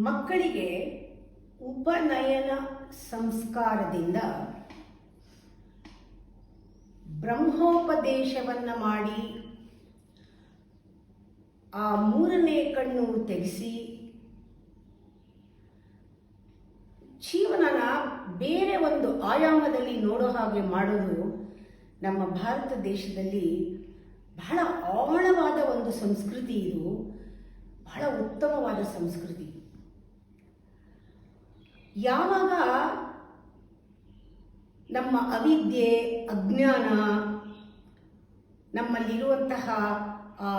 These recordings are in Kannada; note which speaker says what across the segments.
Speaker 1: ಮಕ್ಕಳಿಗೆ ಉಪನಯನ ಸಂಸ್ಕಾರದಿಂದ ಬ್ರಹ್ಮೋಪದೇಶವನ್ನು ಮಾಡಿ ಆ ಮೂರನೇ ಕಣ್ಣು ತೆಗೆಸಿ ಜೀವನನ ಬೇರೆ ಒಂದು ಆಯಾಮದಲ್ಲಿ ನೋಡೋ ಹಾಗೆ ಮಾಡೋದು ನಮ್ಮ ಭಾರತ ದೇಶದಲ್ಲಿ ಬಹಳ ಆಳವಾದ ಒಂದು ಸಂಸ್ಕೃತಿ. ಇದು ಬಹಳ ಉತ್ತಮವಾದ ಸಂಸ್ಕೃತಿ. ಯಾವಾಗ ನಮ್ಮ ಅವಿದ್ಯೆ, ಅಜ್ಞಾನ, ನಮ್ಮಲ್ಲಿರುವಂತಹ ಆ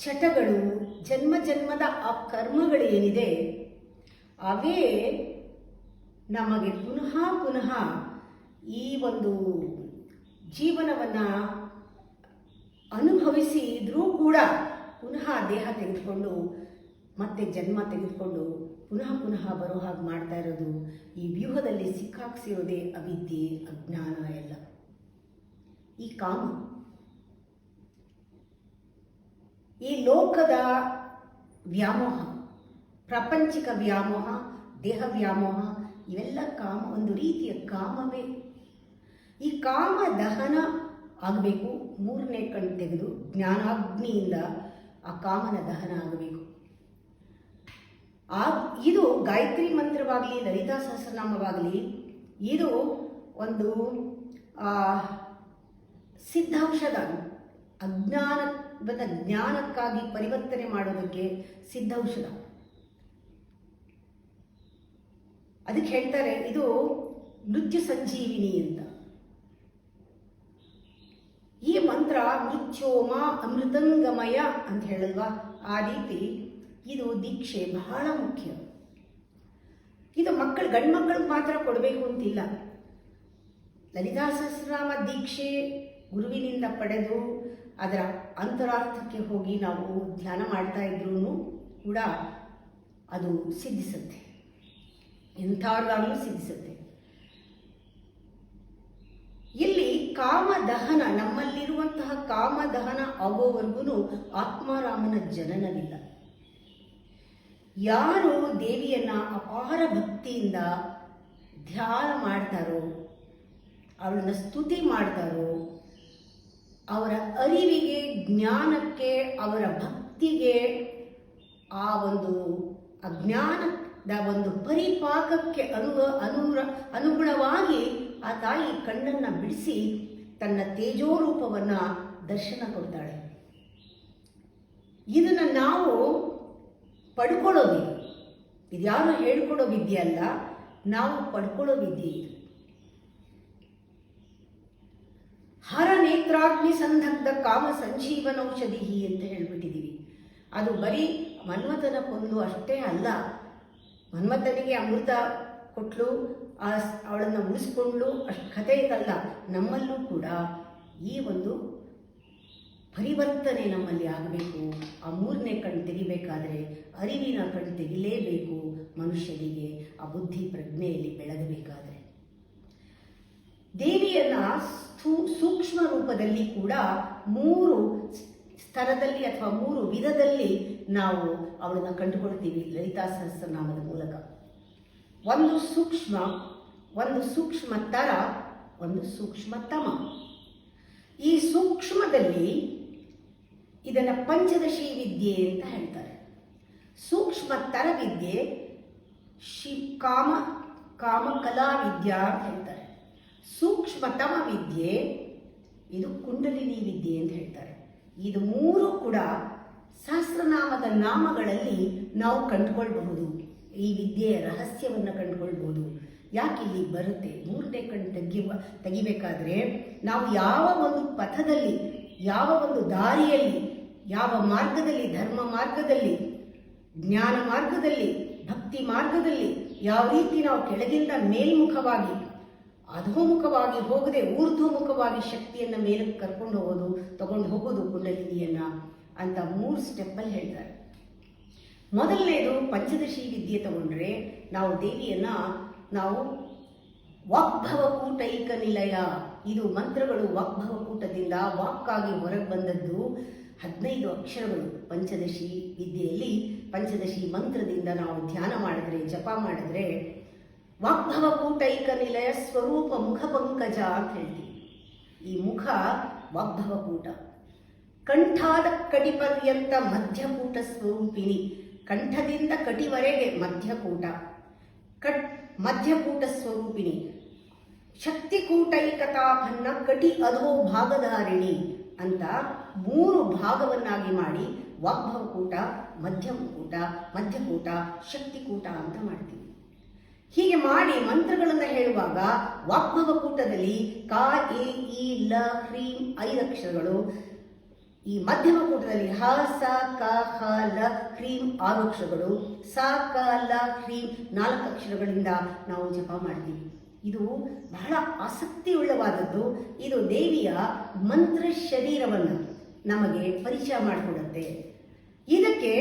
Speaker 1: ಚಟಗಳು, ಜನ್ಮ ಜನ್ಮದ ಆ ಕರ್ಮಗಳು ಏನಿದೆ ಅವೇ ನಮಗೆ ಪುನಃ ಪುನಃ ಈ ಒಂದು ಜೀವನವನ್ನು ಅನುಭವಿಸಿದ್ರೂ ಕೂಡ ಪುನಃ ದೇಹ ತೆಗೆದುಕೊಂಡು ಮತ್ತೆ ಜನ್ಮ ತೆಗೆದುಕೊಂಡು ಪುನಃ ಪುನಃ ಬರೋ ಹಾಗೆ ಮಾಡ್ತಾ ಇರೋದು ಈ ವ್ಯೂಹದಲ್ಲಿ ಸಿಕ್ಕಾಕ್ಸಿರೋದೇ ಅವಿದ್ಯೆ, ಅಜ್ಞಾನ ಎಲ್ಲ. ಈ ಕಾಮ, ಈ ಲೋಕದ ವ್ಯಾಮೋಹ, ಪ್ರಾಪಂಚಿಕ ವ್ಯಾಮೋಹ, ದೇಹ ವ್ಯಾಮೋಹ, ಇವೆಲ್ಲ ಕಾಮ, ಒಂದು ರೀತಿಯ ಕಾಮವೇ. ಈ ಕಾಮ ದಹನ ಆಗಬೇಕು. ಮೂರನೇ ಕಣ್ಣು ತೆಗೆದು ಜ್ಞಾನಾಗ್ನಿಯಿಂದ ಆ ಕಾಮನ ದಹನ ಆಗಬೇಕು. ಇದು ಗಾಯತ್ರಿ ಮಂತ್ರವಾಗಲಿ, ಲಲಿತಾ ಸಹಸ್ರನಾಮವಾಗಲಿ, ಇದು ಒಂದು ಸಿದ್ಧೌಷಧ. ಅಜ್ಞಾನದ ಜ್ಞಾನಕ್ಕಾಗಿ ಪರಿವರ್ತನೆ ಮಾಡೋದಕ್ಕೆ ಸಿದ್ಧೌಷಧ. ಅದಕ್ಕೆ ಹೇಳ್ತಾರೆ ಇದು ಮೃತ್ಯು ಸಂಜೀವಿನಿ ಅಂತ. ಈ ಮಂತ್ರ ಮೃತ್ಯೋಮ ಅಮೃತಂಗಮಯ ಅಂತ ಹೇಳಲ್ವಾ, ಆ ರೀತಿ ಇದು ದೀಕ್ಷೆ ಬಹಳ ಮುಖ್ಯ. ಇದು ಗಂಡು ಮಕ್ಕಳಿಗೆ ಮಾತ್ರ ಕೊಡಬೇಕು ಅಂತಿಲ್ಲ. ಲಲಿತಾ ಸಹಸ್ರನಾಮ ದೀಕ್ಷೆ ಗುರುವಿನಿಂದ ಪಡೆದು ಅದರ ಅಂತರಾರ್ಥಕ್ಕೆ ಹೋಗಿ ನಾವು ಧ್ಯಾನ ಮಾಡ್ತಾ ಇದ್ರೂ ಕೂಡ ಅದು ಸಿದ್ಧಿಸುತ್ತೆ, ಎಂಥವ್ರಿಗಾಗಲೂ ಸಿದ್ಧಿಸುತ್ತೆ. ಇಲ್ಲಿ ಕಾಮದಹನ, ನಮ್ಮಲ್ಲಿರುವಂತಹ ಕಾಮದಹನ ಆಗೋವರೆಗೂ ಆತ್ಮಾರಾಮನ ಜನನವಿಲ್ಲ. ಯಾರು ದೇವಿಯನ್ನ ಅಪಾರ ಭಕ್ತಿಯಿಂದ ಧ್ಯಾನ ಮಾಡ್ತಾರೋ, ಅವಳನ್ನ ಸ್ತುತಿ ಮಾಡ್ತಾರೋ, ಅವರ ಅರಿವಿಗೆ, ಜ್ಞಾನಕ್ಕೆ, ಅವರ ಭಕ್ತಿಗೆ, ಆ ಒಂದು ಅಜ್ಞಾನದ ಒಂದು ಪರಿಪಾಕಕ್ಕೆ ಅನುಗುಣವಾಗಿ ಆ ತಾಯಿ ಕಣ್ಣನ್ನು ಬಿಡಿಸಿ ತನ್ನ ತೇಜೋರೂಪವನ್ನು ದರ್ಶನ ಕೊಡ್ತಾಳೆ. ಇದನ್ನು ನಾವು ಪಡ್ಕೊಳ್ಳೋದು. ಇದು ಯಾರು ಹೇಳ್ಕೊಡೋ ವಿದ್ಯೆ ಅಲ್ಲ, ನಾವು ಪಡ್ಕೊಳ್ಳೋ ವಿದ್ಯೆ ಇದು. ಹರ ನೇತ್ರಾಗ್ನಿ ಸಂದಗ್ಧ ಕಾಮ ಸಂಜೀವನೌಷಧಿ ಅಂತ ಹೇಳ್ಬಿಟ್ಟಿದ್ದೀವಿ. ಅದು ಬರೀ ಮನ್ಮಥನ ಕೊಂದು ಅಷ್ಟೇ ಅಲ್ಲ. ಮನ್ಮಥನಿಗೆ ಅಮೃತ ಕೊಟ್ಟಲು, ಅವಳನ್ನು ಉಳಿಸ್ಕೊಂಡ್ಲು, ಅಷ್ಟು ಕಥೆ ಇದಲ್ಲ. ನಮ್ಮಲ್ಲೂ ಕೂಡ ಈ ಒಂದು ಪರಿವರ್ತನೆ ನಮ್ಮಲ್ಲಿ ಆಗಬೇಕು. ಆ ಮೂರನೇ ಕಣ್ಣು ತೆಗಿಬೇಕಾದ್ರೆ ಅರಿವಿನ ಕಣ್ಣು ತೆಗಿಲೇಬೇಕು ಮನುಷ್ಯನಿಗೆ, ಆ ಬುದ್ಧಿ ಪ್ರಜ್ಞೆಯಲ್ಲಿ ಬೆಳಗಬೇಕಾದ್ರೆ. ದೇವಿಯನ್ನ ಸೂಕ್ಷ್ಮ ರೂಪದಲ್ಲಿ ಕೂಡ 3 ಸ್ತರದಲ್ಲಿ ಅಥವಾ 3 ವಿಧದಲ್ಲಿ ನಾವು ಅವಳನ್ನು ಕಂಡುಕೊಳ್ತೀವಿ ಲಲಿತಾ ಸಹಸ್ರನಾಮದ ಮೂಲಕ. ಒಂದು ಸೂಕ್ಷ್ಮ, ಒಂದು ಸೂಕ್ಷ್ಮತರ, ಒಂದು ಸೂಕ್ಷ್ಮತಮ. ಈ ಸೂಕ್ಷ್ಮದಲ್ಲಿ ಇದನ್ನು ಪಂಚದಶಿ ವಿದ್ಯೆ ಅಂತ ಹೇಳ್ತಾರೆ. ಸೂಕ್ಷ್ಮತರ ವಿದ್ಯೆ ಕಾಮಕಲಾ ವಿದ್ಯಾ ಅಂತ ಹೇಳ್ತಾರೆ. ಸೂಕ್ಷ್ಮತಮ ವಿದ್ಯೆ ಇದು ಕುಂಡಲಿನಿ ವಿದ್ಯೆ ಅಂತ ಹೇಳ್ತಾರೆ. ಇದು 3 ಕೂಡ ಸಹಸ್ರನಾಮದ ನಾಮಗಳಲ್ಲಿ ನಾವು ಕಂಡುಕೊಳ್ಬಹುದು. ಈ ವಿದ್ಯೆಯ ರಹಸ್ಯವನ್ನು ಕಂಡುಕೊಳ್ಬಹುದು. ಯಾಕೆ ಇಲ್ಲಿ ಬರುತ್ತೆ? ಮೂರನೇ ಕಣ್ಣು ತೆಗಿಬೇಕಾದ್ರೆ ನಾವು ಯಾವ ಒಂದು ಪಥದಲ್ಲಿ, ಯಾವ ಒಂದು ದಾರಿಯಲ್ಲಿ, ಯಾವ ಮಾರ್ಗದಲ್ಲಿ, ಧರ್ಮ ಮಾರ್ಗದಲ್ಲಿ, ಜ್ಞಾನ ಮಾರ್ಗದಲ್ಲಿ, ಭಕ್ತಿ ಮಾರ್ಗದಲ್ಲಿ ಯಾವ ರೀತಿ ನಾವು ಕೆಳಗಿಂದ ಮೇಲ್ಮುಖವಾಗಿ, ಅಧೋಮುಖವಾಗಿ ಹೋಗದೆ ಊರ್ಧ್ವಮುಖವಾಗಿ ಶಕ್ತಿಯನ್ನು ಮೇಲಕ್ಕೆ ತಗೊಂಡು ಹೋಗೋದು ಕುಂಡಲಿನಿಯನ್ನು ಅಂತ 3 ಸ್ಟೆಪ್ಪಲ್ಲಿ ಹೇಳ್ತಾರೆ. ಮೊದಲನೇದು ಪಂಚದಶಿ ವಿದ್ಯೆ ತಗೊಂಡ್ರೆ ನಾವು ದೇವಿಯನ್ನು ನಾವು ವಾಗ್ಭವಕೂಟೈಕ ನಿಲಯ, ಇದು ಮಂತ್ರಗಳು ವಾಗ್ಭವಕೂಟದಿಂದ ವಾಕ್ಕಾಗಿ ಹೊರಗೆ ಬಂದದ್ದು 15 ಅಕ್ಷರಗಳು. ಪಂಚದಶಿ ವಿದ್ಯೆಯಲ್ಲಿ ಪಂಚದಶಿ ಮಂತ್ರದಿಂದ ನಾವು ಧ್ಯಾನ ಮಾಡಿದ್ರೆ, ಜಪ ಮಾಡಿದ್ರೆ ವಾಗ್ಭವ ಕೂಟೈಕ ನಿಲಯ ಸ್ವರೂಪ ಮುಖ ಪಂಕಜ ಅಂತ ಹೇಳ್ತೀವಿ. ಈ ಮುಖ ವಾಗ್ಭವ ಕೂಟ, ಕಂಠಾದ ಕಟಿಪರ್ಯಂತ ಮಧ್ಯಕೂಟ ಸ್ವರೂಪಿಣಿ, ಕಂಠದಿಂದ ಕಟಿವರೆಗೆ ಮಧ್ಯಕೂಟ, ಮಧ್ಯಕೂಟ ಸ್ವರೂಪಿಣಿ, ಶಕ್ತಿಕೂಟೈಕತಾಪನ್ನ ಕಟಿ ಅಧೋ ಭಾಗಧಾರಿಣಿ ಅಂತ 3 ಭಾಗವನ್ನಾಗಿ ಮಾಡಿ ವಾಗ್ಭವಕೂಟ, ಮಧ್ಯಕೂಟ, ಮಧ್ಯಕೂಟ, ಶಕ್ತಿಕೂಟ ಅಂತ ಮಾಡ್ತೀವಿ. ಹೀಗೆ ಮಾಡಿ ಮಂತ್ರಗಳನ್ನು ಹೇಳುವಾಗ ವಾಗ್ಭವಕೂಟದಲ್ಲಿ ಕ, ಎ, ಇ, ಲ, ಹ್ರೀಂ 5 ಅಕ್ಷರಗಳು, ಈ ಮಧ್ಯಮ ಕೂಟದಲ್ಲಿ ಹ, ಸ, ಕ, ಹ, ಲ, ಹ್ರೀಂ 6 ಅಕ್ಷರಗಳು, ಸ, ಕ, ಲ, ಹ್ರೀಂ 4 ಅಕ್ಷರಗಳಿಂದ ನಾವು ಜಪ ಮಾಡ್ತೀವಿ. ಇದು ಬಹಳ ಆಸಕ್ತಿಯುಳ್ಳವಾದದ್ದು. ಇದು ದೇವಿಯ ಮಂತ್ರ ಶರೀರವನ್ನು ನಮಗೆ ಪರಿಚಯ ಮಾಡಿಕೊಡುತ್ತೆ. ಇದಕ್ಕೆ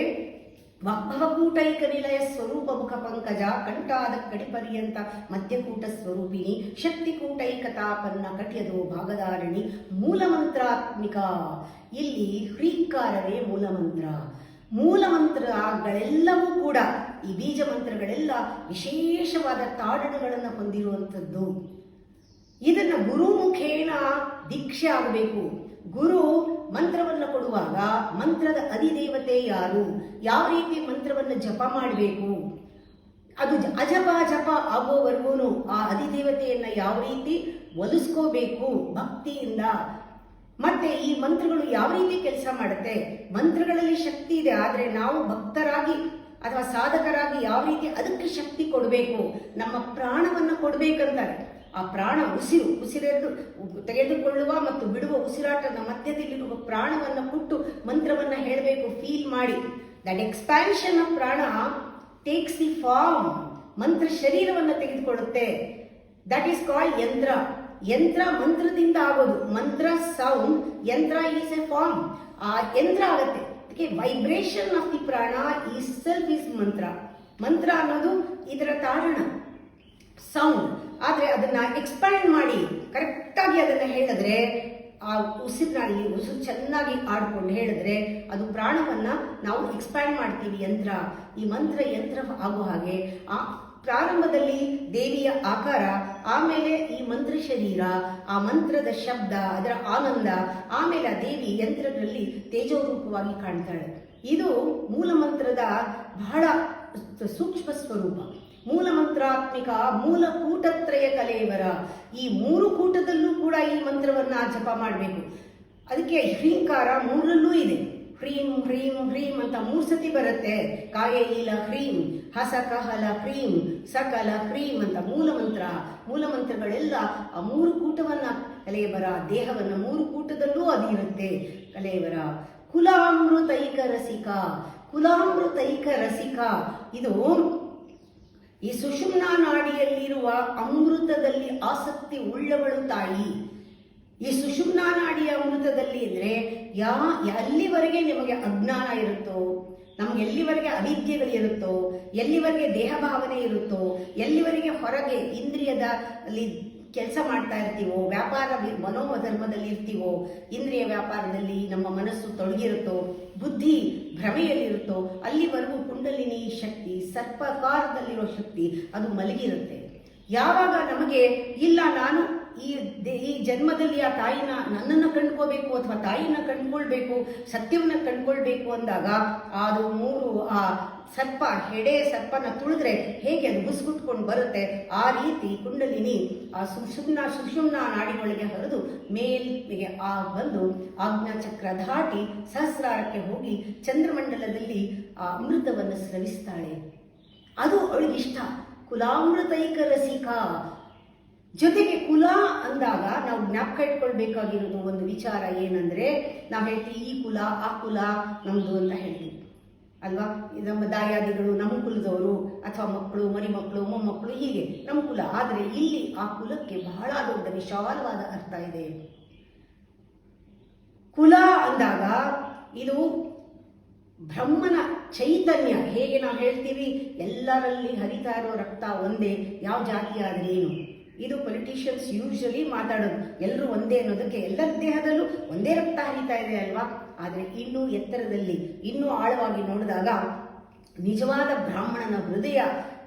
Speaker 1: ವಾಗ್ಭವಕೂಟೈಕ ನಿಲಯ ಸ್ವರೂಪ ಮುಖ ಪಂಕಜ, ಕಂಠಾದ ಕಟಿಪರ್ಯಂತ ಮಧ್ಯಕೂಟ ಸ್ವರೂಪಿಣಿ, ಶಕ್ತಿಕೂಟೈಕತಾಪನ್ನ ಕಟಿಯದು ಭಾಗಧಾರಿಣಿ, ಮೂಲಮಂತ್ರಾತ್ಮಿಕ. ಇಲ್ಲಿ ಹ್ರೀಂಕಾರವೇ ಮೂಲಮಂತ್ರ. ಮೂಲಮಂತ್ರಗಳೆಲ್ಲವೂ ಕೂಡ, ಈ ಬೀಜ ಮಂತ್ರಗಳೆಲ್ಲ ವಿಶೇಷವಾದ ತಾಡಣೆಗಳನ್ನು ಹೊಂದಿರುವಂಥದ್ದು. ಇದನ್ನು ಗುರುಮುಖೇನ ದೀಕ್ಷೆ ಆಗಬೇಕು. ಗುರು ಮಂತ್ರವನ್ನು ಕೊಡುವಾಗ ಮಂತ್ರದ ಅಧಿದೇವತೆ ಯಾರು, ಯಾವ ರೀತಿ ಮಂತ್ರವನ್ನು ಜಪ ಮಾಡಬೇಕು, ಅದು ಅಜಪ ಜಪ ಆಗೋವರೆಗೂ ಆ ಅಧಿದೇವತೆಯನ್ನು ಯಾವ ರೀತಿ ಒಲಿಸ್ಕೋಬೇಕು ಭಕ್ತಿಯಿಂದ, ಮತ್ತೆ ಈ ಮಂತ್ರಗಳು ಯಾವ ರೀತಿ ಕೆಲಸ ಮಾಡುತ್ತೆ, ಮಂತ್ರಗಳಲ್ಲಿ ಶಕ್ತಿ ಇದೆ, ಆದರೆ ನಾವು ಭಕ್ತರಾಗಿ ಅಥವಾ ಸಾಧಕರಾಗಿ ಯಾವ ರೀತಿ ಅದಕ್ಕೆ ಶಕ್ತಿ ಕೊಡಬೇಕು, ನಮ್ಮ ಪ್ರಾಣವನ್ನು ಕೊಡಬೇಕಂತಾರೆ. ಆ ಪ್ರಾಣ ಉಸಿರೆದ್ದು ತೆಗೆದುಕೊಳ್ಳುವ ಮತ್ತು ಬಿಡುವ ಉಸಿರಾಟದ ಮಧ್ಯದಲ್ಲಿರುವ ಪ್ರಾಣವನ್ನು ಕೊಟ್ಟು ಮಂತ್ರವನ್ನು ಹೇಳಬೇಕು. ಫೀಲ್ ಮಾಡಿ ದಟ್ ಎಕ್ಸ್ಪ್ಯಾನ್ಷನ್ ಆಫ್ ಪ್ರಾಣ ಟೇಕ್ಸ್ ದಿ ಫಾರ್ಮ್, ಮಂತ್ರ ಶರೀರವನ್ನು ತೆಗೆದುಕೊಳ್ಳುತ್ತೆ. ದಟ್ ಈಸ್ ಕಾಲ್ಡ್ ಯಂತ್ರ. ಯಂತ್ರ ಮಂತ್ರದಿಂದ ಆಗೋದು. ಮಂತ್ರ ಸೌಂಡ್, ಯಂತ್ರ ಈಸ್ ಎ ಫಾರ್ಮ್. ಆ ಯಂತ್ರ ಆಗುತ್ತೆ. ಅದಕ್ಕೆ ವೈಬ್ರೇಷನ್ ಆಫ್ ದಿ ಪ್ರಾಣ ಈಸ್ ಸೆಲ್ಫ್ ಈಸ್ ಮಂತ್ರ. ಮಂತ್ರ ಅನ್ನೋದು ಇದರ ತಾರಣ, ಸೌಂಡ್. ಆದರೆ ಅದನ್ನ ಎಕ್ಸ್ಪ್ಯಾಂಡ್ ಮಾಡಿ ಕರೆಕ್ಟಾಗಿ ಅದನ್ನು ಹೇಳಿದ್ರೆ, ಆ ಉಸಿರಿನಲ್ಲಿ ಉಸಿರು ಚೆನ್ನಾಗಿ ಆಡ್ಕೊಂಡು ಹೇಳಿದ್ರೆ ಅದು ಪ್ರಾಣವನ್ನ ನಾವು ಎಕ್ಸ್ಪ್ಯಾಂಡ್ ಮಾಡ್ತೀವಿ. ಯಂತ್ರ, ಈ ಮಂತ್ರ ಯಂತ್ರ ಆಗೋ ಹಾಗೆ ಆ ಪ್ರಾರಂಭದಲ್ಲಿ ದೇವಿಯ ಆಕಾರ, ಆಮೇಲೆ ಈ ಮಂತ್ರ ಶರೀರ, ಆ ಮಂತ್ರದ ಶಬ್ದ, ಅದರ ಆನಂದ, ಆಮೇಲೆ ಆ ದೇವಿ ಯಂತ್ರದಲ್ಲಿ ತೇಜೋರೂಪವಾಗಿ ಕಾಣ್ತಾಳೆ. ಇದು ಮೂಲ ಮಂತ್ರದ ಬಹಳ ಸೂಕ್ಷ್ಮ ಸ್ವರೂಪ. ಮೂಲ ಮಂತ್ರಾತ್ಮಿಕ, ಮೂಲ ಕೂಟತ್ರಯ ಕಲೇವರ. ಈ 3 ಕೂಟದಲ್ಲೂ ಕೂಡ ಈ ಮಂತ್ರವನ್ನ ಜಪ ಮಾಡಬೇಕು. ಅದಕ್ಕೆ ಹ್ರೀಂಕಾರ 3ರಲ್ಲೂ ಇದೆ. ಹ್ರೀಂ ಹ್ರೀಂ ಹ್ರೀಂ ಅಂತ 3 ಸತಿ ಬರುತ್ತೆ. ಕಾಯ ಈಲ ಹ್ರೀಂ, ಹಸ ಕಹಲ ಹ್ರೀಂ, ಸಕಲ ಹ್ರೀಂ ಅಂತ ಮೂಲ ಮಂತ್ರ. ಮೂಲ ಮಂತ್ರಗಳೆಲ್ಲ ಆ 3 ಕೂಟವನ್ನ ಕಲೆಯವರ, ದೇಹವನ್ನ 3 ಕೂಟದಲ್ಲೂ ಅದು ಇರುತ್ತೆ ಕಲೆಯವರ. ಕುಲಾಮೃತೈಕ ರಸಿಕ, ಕುಲಾಮೃತೈಕ ರಸಿಕ. ಇದು ಈ ಸುಷುಮ್ನಾ ನಾಡಿಯಲ್ಲಿರುವ ಅಮೃತದಲ್ಲಿ ಆಸಕ್ತಿ ಉಳ್ಳವಳು ತಾಯಿ. ಈ ಸುಷುಮ್ನಾ ನಾಡಿಯ ಅಮೃತದಲ್ಲಿ ಇದ್ರೆ ಎಲ್ಲಿವರೆಗೆ ನಿಮಗೆ ಅಜ್ಞಾನ ಇರುತ್ತೋ, ನಮ್ಗೆ ಎಲ್ಲಿವರೆಗೆ ಅವಿದ್ಯೆಗಳಿರುತ್ತೋ, ಎಲ್ಲಿವರೆಗೆ ದೇಹ ಭಾವನೆ ಇರುತ್ತೋ, ಎಲ್ಲಿವರೆಗೆ ಹೊರಗೆ ಇಂದ್ರಿಯದ ಅಲ್ಲಿ ಕೆಲಸ ಮಾಡ್ತಾ ಇರ್ತೀವೋ, ವ್ಯಾಪಾರ ಮನೋಧರ್ಮದಲ್ಲಿ ಇರ್ತೀವೋ, ಇಂದ್ರಿಯ ವ್ಯಾಪಾರದಲ್ಲಿ ನಮ್ಮ ಮನಸ್ಸು ತೊಡಗಿರುತ್ತೋ, ಬುದ್ಧಿ ಭ್ರಮೆಯಲ್ಲಿರುತ್ತೋ, ಅಲ್ಲಿವರೆಗೂ ಕುಂಡಲಿನಿ ಶಕ್ತಿ, ಸರ್ಪಕಾರದಲ್ಲಿರೋ ಶಕ್ತಿ ಅದು ಮಲಗಿರುತ್ತೆ. ಯಾವಾಗ ನಮಗೆ ಇಲ್ಲ, ನಾನು ಈ ಜನ್ಮದಲ್ಲಿ ಆ ತಾಯಿನ, ನನ್ನನ್ನು ಕಂಡ್ಕೋಬೇಕು ಅಥವಾ ತಾಯಿನ ಕಂಡ್ಕೊಳ್ಬೇಕು, ಸತ್ಯವನ್ನ ಕಂಡ್ಕೊಳ್ಬೇಕು ಅಂದಾಗ ಅದು 3 ಆ ಸರ್ಪ, ಹೆಡೆ ಸರ್ಪನ ತುಳಿದ್ರೆ ಹೇಗೆ ಅದು ಬುಸ್ಗುಟ್ಕೊಂಡು ಬರುತ್ತೆ, ಆ ರೀತಿ ಕುಂಡಲಿನಿ ಆ ಸುಷುಮ್ನಾ ನಾಡಿಗಳಿಗೆ ಹರಿದು ಮೇಲ್ಗೆ ಬಂದು ಆಜ್ಞಾಚಕ್ರ ದಾಟಿ ಸಹಸ್ರಾರಕ್ಕೆ ಹೋಗಿ ಚಂದ್ರಮಂಡಲದಲ್ಲಿ ಆ ಅಮೃತವನ್ನು ಸ್ರವಿಸ್ತಾಳೆ. ಅದು ಅವಳಿಗಿಷ್ಟ. ಕುಲಾಮೃತೈಕ ರಸಿಕ. ಜೊತೆಗೆ ಕುಲ ಅಂದಾಗ ನಾವು ಜ್ಞಾಪಕ ಇಟ್ಕೊಳ್ಬೇಕಾಗಿರೋದು ಒಂದು ವಿಚಾರ ಏನಂದ್ರೆ, ನಾವು ಹೇಳ್ತೀವಿ ಈ ಕುಲ ಆ ಕುಲ ನಮ್ದು ಅಂತ ಹೇಳ್ತೀವಿ ಅಲ್ವಾ. ನಮ್ಮ ದಾಯಾದಿಗಳು ನಮ್ಮ ಕುಲದವರು, ಅಥವಾ ಮಕ್ಕಳು, ಮರಿಮಕ್ಕಳು, ಮೊಮ್ಮಕ್ಕಳು, ಹೀಗೆ ನಮ್ಮ ಕುಲ. ಆದರೆ ಇಲ್ಲಿ ಆ ಕುಲಕ್ಕೆ ಬಹಳ ದೊಡ್ಡ ವಿಶಾಲವಾದ ಅರ್ಥ ಇದೆ. ಕುಲ ಅಂದಾಗ ಇದು ಬ್ರಹ್ಮನ ಚೈತನ್ಯ. ಹೇಗೆ ನಾವು ಹೇಳ್ತೀವಿ ಎಲ್ಲರಲ್ಲಿ ಹರಿತಾ ಇರೋ ರಕ್ತ ಒಂದೇ, ಯಾವ ಜಾತಿ ಆದ್ರೆ ಏನು. ಇದು ಪೊಲಿಟಿಷಿಯನ್ಸ್ ಯೂಶಲಿ ಮಾತಾಡೋದು, ಎಲ್ಲರೂ ಒಂದೇ ಅನ್ನೋದಕ್ಕೆ. ಎಲ್ಲರ ದೇಹದಲ್ಲೂ ಒಂದೇ ರಕ್ತ ಹರಿತಾ ಇದೆ ಅಲ್ವಾ. ಆದರೆ ಇನ್ನೂ ಎತ್ತರದಲ್ಲಿ, ಇನ್ನೂ ಆಳವಾಗಿ ನೋಡಿದಾಗ ನಿಜವಾದ ಬ್ರಾಹ್ಮಣನ ಹೃದಯ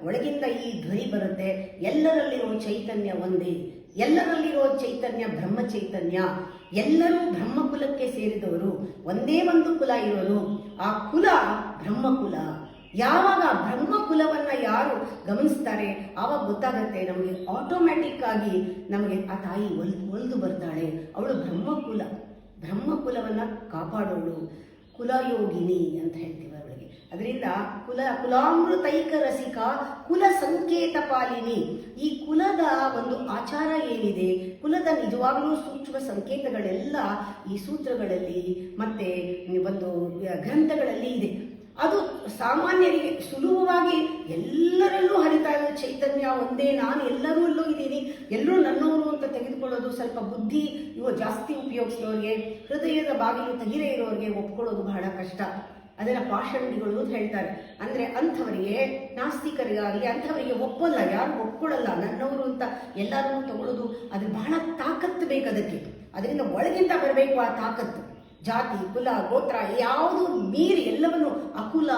Speaker 1: ಒಳಗಿಂದ ಈ ಧ್ವನಿ ಬರುತ್ತೆ, ಎಲ್ಲರಲ್ಲಿರೋ ಚೈತನ್ಯ ಒಂದೇ, ಎಲ್ಲರಲ್ಲಿರೋ ಚೈತನ್ಯ ಬ್ರಹ್ಮ ಚೈತನ್ಯ, ಎಲ್ಲರೂ ಬ್ರಹ್ಮಕುಲಕ್ಕೆ ಸೇರಿದವರು, ಒಂದೇ ಒಂದು ಕುಲ ಇರೋದು, ಆ ಕುಲ ಬ್ರಹ್ಮಕುಲ. ಯಾವಾಗ ಬ್ರಹ್ಮಕುಲವನ್ನ ಯಾರು ಗಮನಿಸ್ತಾರೆ ಆವಾಗ ಗೊತ್ತಾಗತ್ತೆ ನಮಗೆ, ಆಟೋಮ್ಯಾಟಿಕ್ ಆಗಿ ನಮಗೆ ಆ ತಾಯಿ ಒಲ್ದು ಬರ್ತಾಳೆ, ಅವಳು ಬ್ರಹ್ಮಕುಲವನ್ನ ಕಾಪಾಡೋಳು, ಕುಲಯೋಗಿನಿ ಅಂತ ಹೇಳ್ತೀವಿ ಅವಳಿಗೆ. ಅದರಿಂದ ಕುಲಾಮೃತೈಕ ರಸಿಕ ಕುಲ ಸಂಕೇತ ಪಾಲಿನಿ. ಈ ಕುಲದ ಒಂದು ಆಚಾರ ಏನಿದೆ, ಕುಲದ ನಿಜವಾಗಲೂ ಸೂಕ್ಷ್ಮ ಸಂಕೇತಗಳೆಲ್ಲ ಈ ಸೂತ್ರಗಳಲ್ಲಿ ಮತ್ತೆ ಒಂದು ಗ್ರಂಥಗಳಲ್ಲಿ ಇದೆ. ಅದು ಸಾಮಾನ್ಯರಿಗೆ ಸುಲಭವಾಗಿ ಎಲ್ಲರಲ್ಲೂ ಹರಿತಾ ಇರೋ ಚೈತನ್ಯ ಒಂದೇ, ನಾನು ಎಲ್ಲರಲ್ಲೂ ಇದ್ದೀನಿ, ಎಲ್ಲರೂ ನನ್ನವರು ಅಂತ ತೆಗೆದುಕೊಳ್ಳೋದು ಸ್ವಲ್ಪ ಬುದ್ಧಿ ಜಾಸ್ತಿ ಉಪಯೋಗಿಸಿದವ್ರಿಗೆ, ಹೃದಯದ ಬಾಗಿಲು ತೆಗಿರೇ ಇರೋರಿಗೆ ಒಪ್ಕೊಳ್ಳೋದು ಬಹಳ ಕಷ್ಟ. ಅದನ್ನ ಪಾಷಂಡಿಗಳು ಅಂತ ಹೇಳ್ತಾರೆ. ಅಂದ್ರೆ ಅಂಥವರಿಗೆ, ನಾಸ್ತಿಕರಿಗಾಗಲಿ ಅಂಥವರಿಗೆ ಒಪ್ಪಲ್ಲ, ಯಾರು ಒಪ್ಕೊಳ್ಳಲ್ಲ, ನನ್ನವರು ಅಂತ ಎಲ್ಲರೂ ತಗೊಳ್ಳೋದು, ಅದು ಬಹಳ ತಾಕತ್ತು ಬೇಕು ಅದಕ್ಕೆ. ಅದರಿಂದ ಒಳಗಿಂದ ಬರಬೇಕು ಆ ತಾಕತ್ತು. ಜಾತಿ, ಕುಲ, ಗೋತ್ರ ಯಾವುದು ಮೀರಿ ಎಲ್ಲವನ್ನು ಅಕುಲ,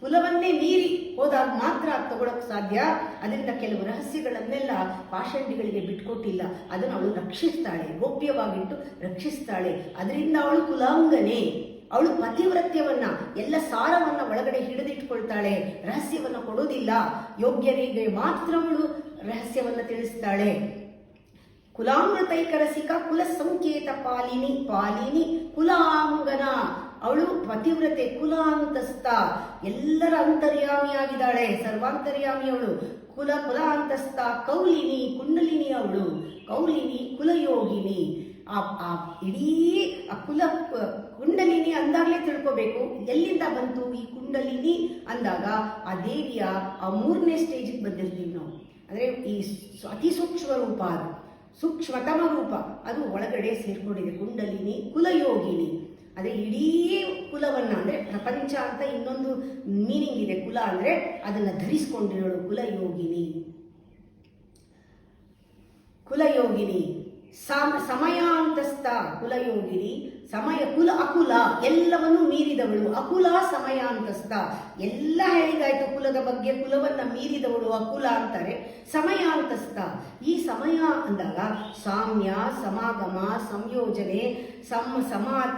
Speaker 1: ಕುಲವನ್ನೇ ಮೀರಿ ಹೋದಾಗ ಮಾತ್ರ ತಗೊಳಕ್ ಸಾಧ್ಯ. ಅದರಿಂದ ಕೆಲವು ರಹಸ್ಯಗಳನ್ನೆಲ್ಲ ಪಾಷಂಡಿಗಳಿಗೆ ಬಿಟ್ಕೊಟ್ಟಿಲ್ಲ, ಅದನ್ನು ಅವಳು ರಕ್ಷಿಸ್ತಾಳೆ, ಗೋಪ್ಯವಾಗಿಟ್ಟು ರಕ್ಷಿಸ್ತಾಳೆ. ಅದರಿಂದ ಅವಳು ಕುಲಾಂಗನೆ, ಅವಳು ಪತಿವ್ರತ್ಯವನ್ನ ಎಲ್ಲ ಸಾರವನ್ನ ಒಳಗಡೆ ಹಿಡಿದಿಟ್ಕೊಳ್ತಾಳೆ, ರಹಸ್ಯವನ್ನ ಕೊಡೋದಿಲ್ಲ, ಯೋಗ್ಯರಿಗೆ ಮಾತ್ರ ಅವಳು ರಹಸ್ಯವನ್ನ ತಿಳಿಸ್ತಾಳೆ. ಕುಲಾಮೃತೈಕ ರಸಿಕ ಕುಲ ಸಂಕೇತ ಪಾಲಿನಿ ಕುಲಾಂಗನ, ಅವಳು ಪತಿವ್ರತೆ, ಕುಲಾಂತಸ್ಥ, ಎಲ್ಲರ ಅಂತರ್ಯಾಮಿಯಾಗಿದ್ದಾಳೆ, ಸರ್ವಾಂತರ್ಯಾಮಿ ಅವಳು. ಕುಲಾಂತಸ್ಥ ಕೌಲಿನಿ, ಕುಂಡಲಿನಿ ಅವಳು, ಕೌಲಿನಿ ಕುಲಯೋಗಿನಿ. ಇಡೀ ಕುಂಡಲಿನಿ ಅಂದಾಗಲೇ ತಿಳ್ಕೋಬೇಕು ಎಲ್ಲಿಂದ ಬಂತು ಈ ಕುಂಡಲಿನಿ ಅಂದಾಗ, ಆ ದೇವಿಯ ಆ 3ನೇ ಸ್ಟೇಜಿಗೆ ಬಂದಿರ್ತೀವಿ ನಾವು. ಅಂದ್ರೆ ಈ ಅತಿ ಸೂಕ್ಷ್ಮ ರೂಪ, ಅದು ಸೂಕ್ಷ್ಮತಮ ರೂಪ, ಅದು ಒಳಗಡೆ ಸೇರ್ಕೊಂಡಿದೆ. ಕುಂಡಲಿನಿ ಕುಲಯೋಗಿನಿ, ಅದೇ ಇಡೀ ಕುಲವನ್ನ, ಅಂದ್ರೆ ಪ್ರಪಂಚ ಅಂತ ಇನ್ನೊಂದು ಮೀನಿಂಗ್ ಇದೆ. ಕುಲ ಅಂದ್ರೆ ಅದನ್ನ ಧರಿಸಿಕೊಂಡಿರೋಳು ಕುಲಯೋಗಿನಿ. ಕುಲಯೋಗಿನಿ ಸಮಯಾಂತಸ್ಥ, ಕುಲಯೋಗಿನಿ ಕುಲ ಅಕುಲ, ಎಲ್ಲವನ್ನು ಮೀರಿದವಳು, ಅಕುಲ ಸಮಯಾಂತಸ್ಥ. ಎಲ್ಲ ಹೇಳಿದಾಯ್ತು ಕುಲದ ಬಗ್ಗೆ, ಕುಲವನ್ನ ಮೀರಿದವಳು ಅಕುಲ ಅಂತಾರೆ. ಸಮಯಾಂತಸ್ಥ, ಈ ಸಮಯ ಅಂದಾಗ ಸಾಮ್ಯ, ಸಮಾಗಮ, ಸಂಯೋಜನೆ,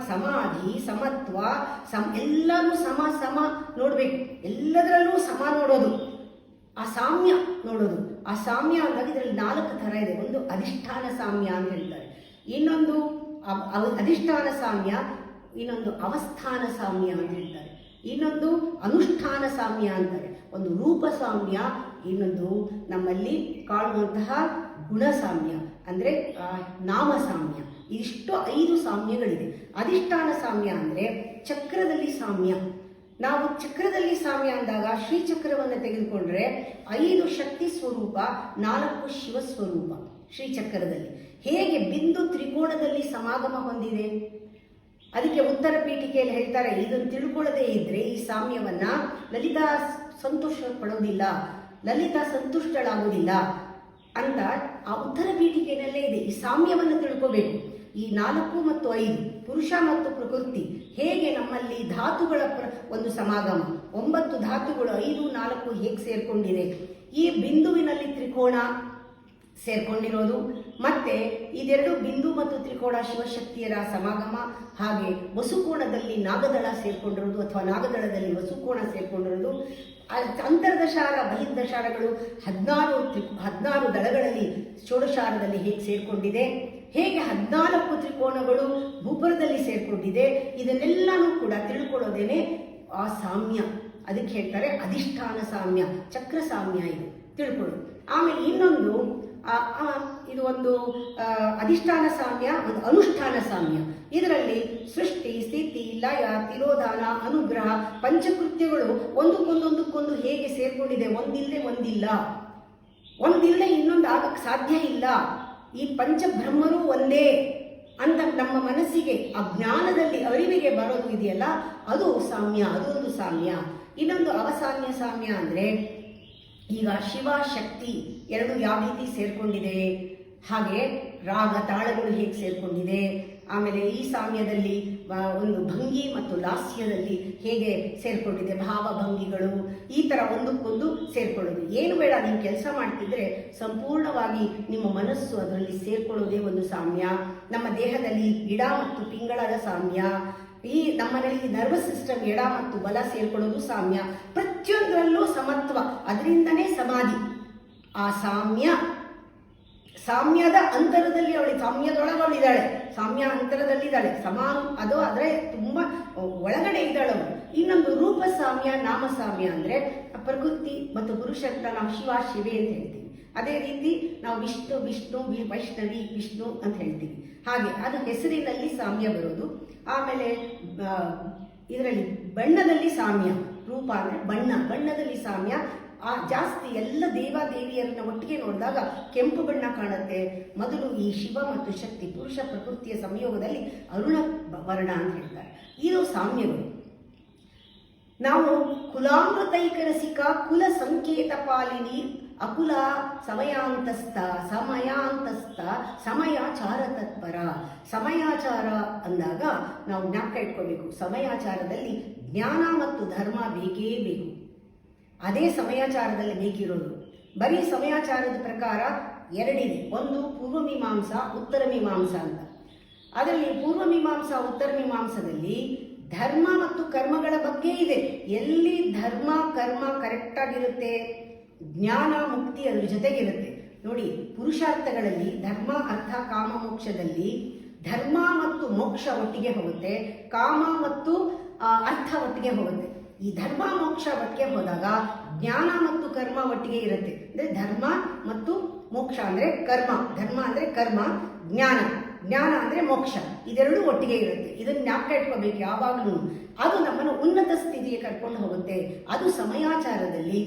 Speaker 1: ಸಮಾಧಿ, ಸಮತ್ವ, ಎಲ್ಲರೂ ಸಮ ನೋಡ್ಬೇಕು, ಎಲ್ಲದರಲ್ಲೂ ಸಮ ನೋಡೋದು, ಆ ಸಾಮ್ಯ ನೋಡೋದು. ಆ ಸಾಮ್ಯ ಅಂದಾಗ ಇದರಲ್ಲಿ 4 ಥರ ಇದೆ. ಒಂದು ಅಧಿಷ್ಠಾನ ಸಾಮ್ಯ ಅಂತ ಹೇಳ್ತಾರೆ, ಇನ್ನೊಂದು ಅಧಿಷ್ಠಾನ ಸಾಮ್ಯ, ಇನ್ನೊಂದು ಅವಸ್ಥಾನ ಸಾಮ್ಯ ಅಂತ ಹೇಳ್ತಾರೆ, ಇನ್ನೊಂದು ಅನುಷ್ಠಾನ ಸಾಮ್ಯ ಅಂತಾರೆ, ಒಂದು ರೂಪ ಸಾಮ್ಯ, ಇನ್ನೊಂದು ನಮ್ಮಲ್ಲಿ ಕಾಣುವಂತಹ ಗುಣ ಸಾಮ್ಯ ಅಂದ್ರೆ ನಾಮ ಸಾಮ್ಯ. ಇಷ್ಟು 5 ಸಾಮ್ಯಗಳಿದೆ. ಅಧಿಷ್ಠಾನ ಸಾಮ್ಯ ಅಂದ್ರೆ ಚಕ್ರದಲ್ಲಿ ಸಾಮ್ಯ. ನಾವು ಚಕ್ರದಲ್ಲಿ ಸಾಮ್ಯ ಅಂದಾಗ ಶ್ರೀಚಕ್ರವನ್ನು ತೆಗೆದುಕೊಂಡ್ರೆ 5 ಶಕ್ತಿ ಸ್ವರೂಪ, 4 ಶಿವ ಸ್ವರೂಪ. ಶ್ರೀಚಕ್ರದಲ್ಲಿ ಹೇಗೆ ಬಿಂದು ತ್ರಿಕೋಣದಲ್ಲಿ ಸಮಾಗಮ ಹೊಂದಿದೆ, ಅದಕ್ಕೆ ಉತ್ತರ ಪೀಠಿಕೆಯಲ್ಲಿ ಹೇಳ್ತಾರೆ, ಇದನ್ನು ತಿಳ್ಕೊಳ್ಳದೆ ಇದ್ರೆ ಈ ಸಾಮ್ಯವನ್ನ ಲಲಿತಾ ಸಂತೋಷ ಪಡೋದಿಲ್ಲ, ಲಲಿತಾ ಸಂತುಷ್ಟಳಾಗುವುದಿಲ್ಲ ಅಂತ ಆ ಉತ್ತರ ಪೀಠಿಕೆಯಲ್ಲೇ ಇದೆ. ಈ ಸಾಮ್ಯವನ್ನು ತಿಳ್ಕೋಬೇಕು. ಈ 4 ಮತ್ತು 5 ಪುರುಷ ಮತ್ತು ಪ್ರಕೃತಿ, ಹೇಗೆ ನಮ್ಮಲ್ಲಿ ಧಾತುಗಳ ಒಂದು ಸಮಾಗಮ, 9 ಧಾತುಗಳು 5, 4 ಹೇಗೆ ಸೇರ್ಕೊಂಡಿದೆ, ಈ ಬಿಂದುವಿನಲ್ಲಿ ತ್ರಿಕೋಣ ಸೇರ್ಕೊಂಡಿರೋದು, ಮತ್ತೆ ಇದೆರಡು ಬಿಂದು ಮತ್ತು ತ್ರಿಕೋಣ ಶಿವಶಕ್ತಿಯರ ಸಮಾಗಮ, ಹಾಗೆ ವಸುಕೋಣದಲ್ಲಿ ನಾಗದಳ ಸೇರ್ಕೊಂಡಿರೋದು ಅಥವಾ ನಾಗದಳದಲ್ಲಿ ವಸುಕೋಣ ಸೇರ್ಕೊಂಡಿರೋದು, ಅಂತರ್ದಶಾರ ಬಹಿರ್ದಶಾರಗಳು 16 ದಳಗಳಲ್ಲಿ ಷೋಡಶಾರದಲ್ಲಿ ಹೇಗೆ ಸೇರ್ಕೊಂಡಿದೆ, ಹೇಗೆ 14 ತ್ರಿಕೋಣಗಳು ಭೂಪರದಲ್ಲಿ ಸೇರ್ಕೊಂಡಿದೆ, ಇದನ್ನೆಲ್ಲನೂ ಕೂಡ ತಿಳ್ಕೊಳ್ಳೋದೇನೆ ಆ ಸಾಮ್ಯ. ಅದಕ್ಕೆ ಹೇಳ್ತಾರೆ ಅಧಿಷ್ಠಾನ ಸಾಮ್ಯ, ಚಕ್ರ ಸಾಮ್ಯ, ಇದು ತಿಳ್ಕೊಳ್ಳೋದು. ಆಮೇಲೆ ಇನ್ನೊಂದು ಇದು ಒಂದು ಅಧಿಷ್ಠಾನ ಸಾಮ್ಯ, ಒಂದು ಅನುಷ್ಠಾನ ಸಾಮ್ಯ. ಇದರಲ್ಲಿ ಸೃಷ್ಟಿ, ಸ್ಥಿತಿ, ಲಯ, ತಿರೋಧಾನ, ಅನುಗ್ರಹ, ಪಂಚಕೃತ್ಯಗಳು ಒಂದಕ್ಕೊಂದು ಹೇಗೆ ಸೇರ್ಕೊಂಡಿದೆ, ಒಂದಿಲ್ಲದೆ ಇನ್ನೊಂದು ಆಗಕ್ಕೆ ಸಾಧ್ಯ ಇಲ್ಲ. ಈ ಪಂಚಬ್ರಹ್ಮರು ಒಂದೇ ಅಂತ ನಮ್ಮ ಮನಸ್ಸಿಗೆ ಅಜ್ಞಾನದಲ್ಲಿ ಅರಿವಿಗೆ ಬರೋದು ಇದೆಯಲ್ಲ, ಅದು ಸಾಮ್ಯ, ಅದೊಂದು ಸಾಮ್ಯ. ಇನ್ನೊಂದು ಅವಸಾನ್ಯ ಸಾಮ್ಯ ಅಂದ್ರೆ ಈಗ ಶಿವ ಶಕ್ತಿ ಎರಡು ಯಾವ ರೀತಿ ಸೇರ್ಕೊಂಡಿದೆ, ಹಾಗೆ ರಾಗ ತಾಳಗಳು ಹೇಗೆ ಸೇರ್ಕೊಂಡಿದೆ, ಆಮೇಲೆ ಈ ಸಾಮ್ಯದಲ್ಲಿ ಒಂದು ಭಂಗಿ ಮತ್ತು ಲಾಸ್ಯದಲ್ಲಿ ಹೇಗೆ ಸೇರ್ಕೊಂಡಿದೆ, ಭಾವಭಂಗಿಗಳು ಈ ಥರ ಒಂದಕ್ಕೊಂದು ಸೇರ್ಕೊಳ್ಳೋದು. ಏನು ಬೇಡ, ನೀವು ಕೆಲಸ ಮಾಡ್ತಿದ್ರೆ ಸಂಪೂರ್ಣವಾಗಿ ನಿಮ್ಮ ಮನಸ್ಸು ಅದರಲ್ಲಿ ಸೇರ್ಕೊಳ್ಳೋದೇ ಒಂದು ಸಾಮ್ಯ. ನಮ್ಮ ದೇಹದಲ್ಲಿ ಗಿಡ ಮತ್ತು ಪಿಂಗಳದ ಸಾಮ್ಯ, ಈ ನಮ್ಮನಲ್ಲಿ ನರ್ವಸ್ ಸಿಸ್ಟಮ್ ಎಡ ಮತ್ತು ಬಲ ಸೇರ್ಕೊಳ್ಳೋದು ಸಾಮ್ಯ. ಪ್ರತಿಯೊಂದರಲ್ಲೂ ಸಮತ್ವ, ಅದರಿಂದನೇ ಸಮಾಧಿ. ಆ ಸಾಮ್ಯದ ಅಂತರದಲ್ಲಿ ಸಾಮ್ಯದೊಳಗಳಿದ್ದಾಳೆ, ಸಾಮ್ಯ ಅಂತರದಲ್ಲಿದ್ದಾಳೆ, ಅದು ಆದರೆ ತುಂಬ ಒಳಗಡೆ ಇದ್ದಾಳೆ ಅವಳು. ಇನ್ನೊಂದು ರೂಪ ಸಾಮ್ಯ, ನಾಮ ಸಾಮ್ಯ ಅಂದರೆ ಪ್ರಕೃತಿ ಮತ್ತು ಪುರುಷತ್ವ ನಾವು ಶಿವ ಶಿವೆ ಅಂತ ಹೇಳ್ತೀವಿ. ಅದೇ ರೀತಿ ನಾವು ವಿಷ್ಣು ವೈಷ್ಣವಿ ವಿಷ್ಣು ಅಂತ ಹೇಳ್ತೀವಿ. ಹಾಗೆ ಅದು ಹೆಸರಿನಲ್ಲಿ ಸಾಮ್ಯ ಬರೋದು. ಆಮೇಲೆ ಇದರಲ್ಲಿ ಬಣ್ಣದಲ್ಲಿ ಸಾಮ್ಯ, ರೂಪ ಅಂದರೆ ಬಣ್ಣದಲ್ಲಿ ಸಾಮ್ಯ. ಜಾಸ್ತಿ ಎಲ್ಲ ದೇವಾದೇವಿಯರನ್ನ ಒಟ್ಟಿಗೆ ನೋಡಿದಾಗ ಕೆಂಪು ಬಣ್ಣ ಕಾಣುತ್ತೆ. ಮೊದಲು ಈ ಶಿವ ಮತ್ತು ಶಕ್ತಿ ಪುರುಷ ಪ್ರಕೃತಿಯ ಸಂಯೋಗದಲ್ಲಿ ಅರುಣ ವರ್ಣ ಅಂತ ಹೇಳ್ತಾರೆ. ಇದು ಸಾಮ್ಯಗಳು. ನಾವು ಕುಲಾಮೃತೈಕರಸಿಕ ಕುಲ ಸಂಕೇತ ಪಾಲಿನಿ ಅಕುಲ ಸಮಯಾಂತಸ್ಥ ಸಮಯಾಚಾರ ತತ್ಪರ. ಸಮಯಾಚಾರ ಅಂದಾಗ ನಾವು ಜ್ಞಾಪಕ ಇಟ್ಕೋಬೇಕು, ಸಮಯಾಚಾರದಲ್ಲಿ ಜ್ಞಾನ ಮತ್ತು ಧರ್ಮ ಬೇಕೇ ಬೇಕು. ಅದೇ ಸಮಯಾಚಾರದಲ್ಲಿ ಬೇಕಿರೋದು. ಬರೀ ಸಮಯಾಚಾರದ ಪ್ರಕಾರ ಎರಡಿದೆ, ಒಂದು ಪೂರ್ವಮೀಮಾಂಸಾ ಉತ್ತರ ಮೀಮಾಂಸಾ ಅಂತ. ಅದರಲ್ಲಿ ಪೂರ್ವಮೀಮಾಂಸಾ ಉತ್ತರ ಮೀಮಾಂಸದಲ್ಲಿ ಧರ್ಮ ಮತ್ತು ಕರ್ಮಗಳ ಬಗ್ಗೆ ಇದೆ. ಎಲ್ಲಿ ಧರ್ಮ ಕರ್ಮ ಕರೆಕ್ಟಾಗಿರುತ್ತೆ, ಜ್ಞಾನ ಮುಕ್ತಿ ಅದ್ರ ಜೊತೆಗಿರುತ್ತೆ. ನೋಡಿ, ಪುರುಷಾರ್ಥಗಳಲ್ಲಿ ಧರ್ಮ ಅರ್ಥ ಕಾಮ ಮೋಕ್ಷದಲ್ಲಿ ಧರ್ಮ ಮತ್ತು ಮೋಕ್ಷ ಒಟ್ಟಿಗೆ ಹೋಗುತ್ತೆ, ಕಾಮ ಮತ್ತು ಅರ್ಥ ಒಟ್ಟಿಗೆ ಹೋಗುತ್ತೆ. ಈ ಧರ್ಮ ಮೋಕ್ಷ ಒಟ್ಟಿಗೆ ಹೋದಾಗ ಜ್ಞಾನ ಮತ್ತು ಕರ್ಮ ಒಟ್ಟಿಗೆ ಇರುತ್ತೆ. ಅಂದರೆ ಧರ್ಮ ಮತ್ತು ಮೋಕ್ಷ ಅಂದರೆ ಕರ್ಮ, ಧರ್ಮ ಅಂದರೆ ಕರ್ಮ, ಜ್ಞಾನ ಅಂದರೆ ಮೋಕ್ಷ, ಇದೆರಡೂ ಒಟ್ಟಿಗೆ ಇರುತ್ತೆ. ಇದನ್ನು ಜ್ಞಾಪಕ ಇಟ್ಕೋಬೇಕು ಯಾವಾಗಲೂ. ಅದು ನಮ್ಮನ್ನು ಉನ್ನತ ಸ್ಥಿತಿಗೆ ಕರ್ಕೊಂಡು ಹೋಗುತ್ತೆ. ಅದು ಸಮಯಾಚಾರದಲ್ಲಿ